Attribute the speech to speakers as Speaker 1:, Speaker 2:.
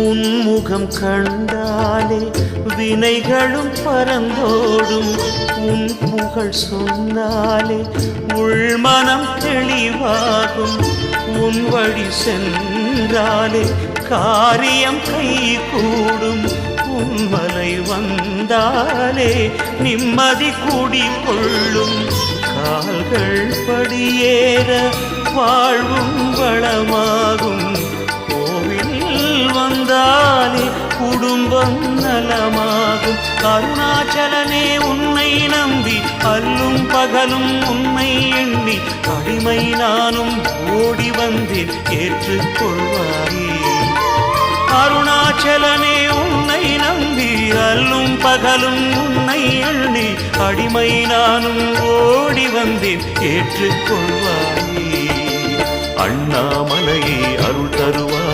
Speaker 1: உன்முகம் கண்டாலே வினைகளும் பறந்தோடும். உன் புகழ் சொன்னாலே உள்மனம் தெளிவாகும். உன் வழி சென்றாலே காரியம் கைகூடும். உன்மலை வந்தாலே நிம்மதி குடிகொள்ளும். கால்கள் படியேற வாழ்வும் வளமாகும். கோவில் வந்தாலே குடும்பம் நலமாகும். அருணாச்சலனே உன்னை நம்பி அல்லும் பகலும் உன்னை எண்ணி அடிமை நானும் ஓடி வந்தேன், ஏற்றுக்கொள்வாயே. அருணாச்சலனே உன்னை நம்பி அல்லும் பகலும் உன்னை எண்ணி அடிமை நானும் ஓடி வந்தேன், ஏற்றுக்கொள்வாயே. அண்ணாமலையே அருள் தருவாய்.